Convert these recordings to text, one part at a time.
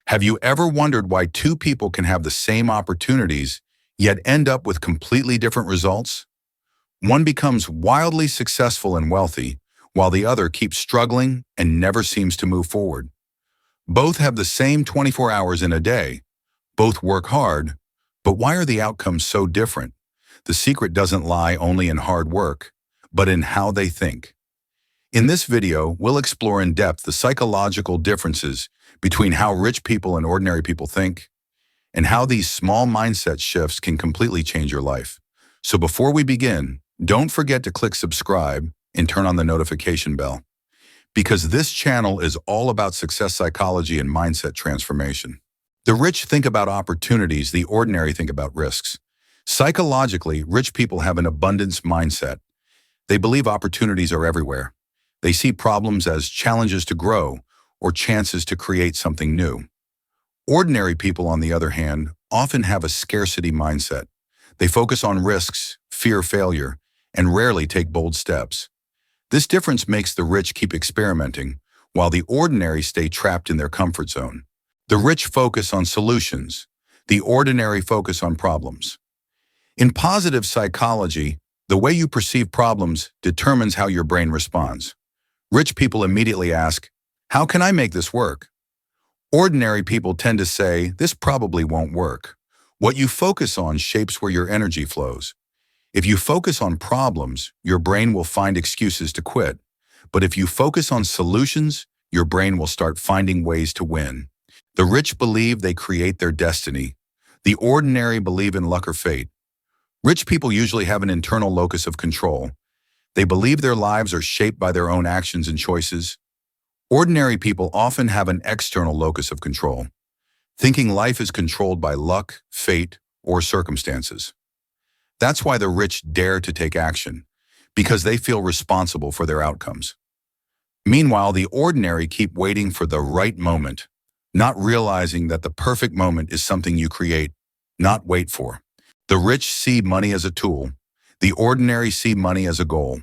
Have you ever wondered why two people can have the same opportunities, yet end up with completely different results? One becomes wildly successful and wealthy, while the other keeps struggling and never seems to move forward. Both have the same 24 hours in a day. Both work hard, but why are the outcomes so different? The secret doesn't lie only in hard work, but in how they think. In this video, we'll explore in depth the psychological differences between how rich people and ordinary people think, and how these small mindset shifts can completely change your life. So before we begin, don't forget to click subscribe and turn on the notification bell, because this channel is all about success psychology and mindset transformation. The rich think about opportunities, the ordinary think about risks. Psychologically, rich people have an abundance mindset. They believe opportunities are everywhere. They see problems as challenges to grow or chances to create something new. Ordinary people, on the other hand, often have a scarcity mindset. They focus on risks, fear failure, and rarely take bold steps. This difference makes the rich keep experimenting, while the ordinary stay trapped in their comfort zone. The rich focus on solutions. The ordinary focus on problems. In positive psychology, the way you perceive problems determines how your brain responds. Rich people immediately ask, "How can I make this work?" Ordinary people tend to say, "This probably won't work." What you focus on shapes where your energy flows. If you focus on problems, your brain will find excuses to quit. But if you focus on solutions, your brain will start finding ways to win. The rich believe they create their destiny. The ordinary believe in luck or fate. Rich people usually have an internal locus of control. They believe their lives are shaped by their own actions and choices. Ordinary people often have an external locus of control, thinking life is controlled by luck, fate, or circumstances. That's why the rich dare to take action, because they feel responsible for their outcomes. Meanwhile, the ordinary keep waiting for the right moment, not realizing that the perfect moment is something you create, not wait for. The rich see money as a tool. The ordinary see money as a goal.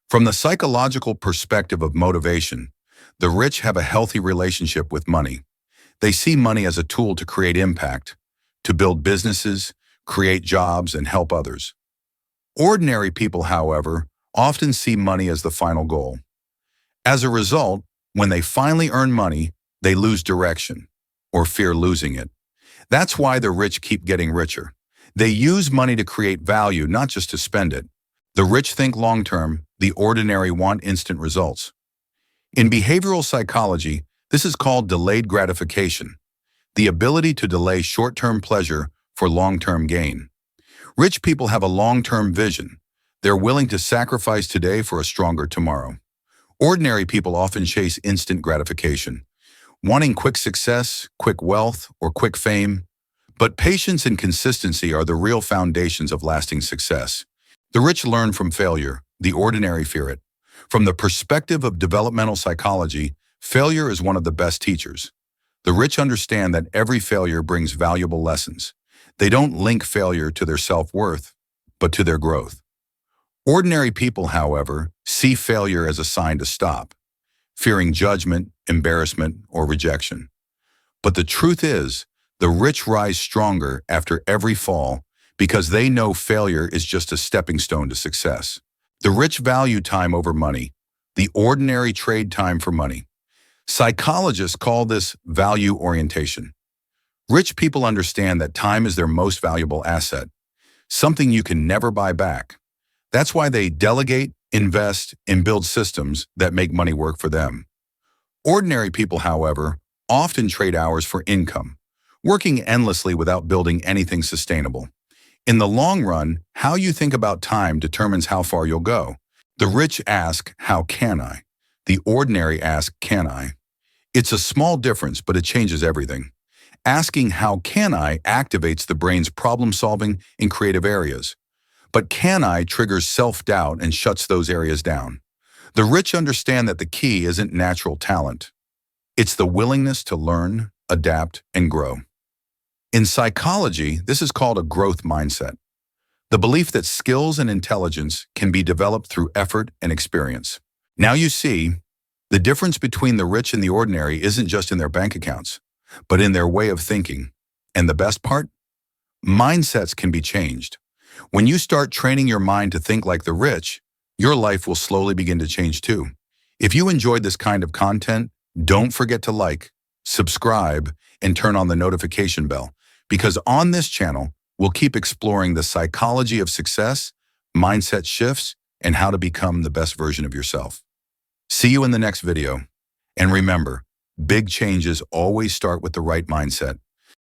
From the psychological perspective of motivation, the rich have a healthy relationship with money. They see money as a tool to create impact, to build businesses, create jobs, and help others. Ordinary people, however, often see money as the final goal. As a result, when they finally earn money, they lose direction or fear losing it. That's why the rich keep getting richer. They use money to create value, not just to spend it. The rich think long-term, the ordinary want instant results. In behavioral psychology, this is called delayed gratification, the ability to delay short-term pleasure for long-term gain. Rich people have a long-term vision. They're willing to sacrifice today for a stronger tomorrow. Ordinary people often chase instant gratification, wanting quick success, quick wealth, or quick fame. But patience and consistency are the real foundations of lasting success. The rich learn from failure, the ordinary fear it. From the perspective of developmental psychology, failure is one of the best teachers. The rich understand that every failure brings valuable lessons. They don't link failure to their self-worth, but to their growth. Ordinary people, however, see failure as a sign to stop, fearing judgment, embarrassment, or rejection. But the truth is, the rich rise stronger after every fall because they know failure is just a stepping stone to success. The rich value time over money. The ordinary trade time for money. Psychologists call this value orientation. Rich people understand that time is their most valuable asset, something you can never buy back. That's why they delegate, invest, and build systems that make money work for them. Ordinary people, however, often trade hours for income, working endlessly without building anything sustainable. In the long run, how you think about time determines how far you'll go. The rich ask, "How can I?" The ordinary ask, "Can I?" It's a small difference, but it changes everything. Asking "How can I?" activates the brain's problem-solving and creative areas. But "Can I?" triggers self-doubt and shuts those areas down. The rich understand that the key isn't natural talent. It's the willingness to learn, adapt, and grow. In psychology, this is called a growth mindset. The belief that skills and intelligence can be developed through effort and experience. Now you see, the difference between the rich and the ordinary isn't just in their bank accounts. but in their way of thinking. And the best part? Mindsets can be changed. When you start training your mind to think like the rich, your life will slowly begin to change too. If you enjoyed this kind of content, don't forget to like, subscribe, and turn on the notification bell, because on this channel, we'll keep exploring the psychology of success, mindset shifts, and how to become the best version of yourself. See you in the next video. And remember, big changes always start with the right mindset.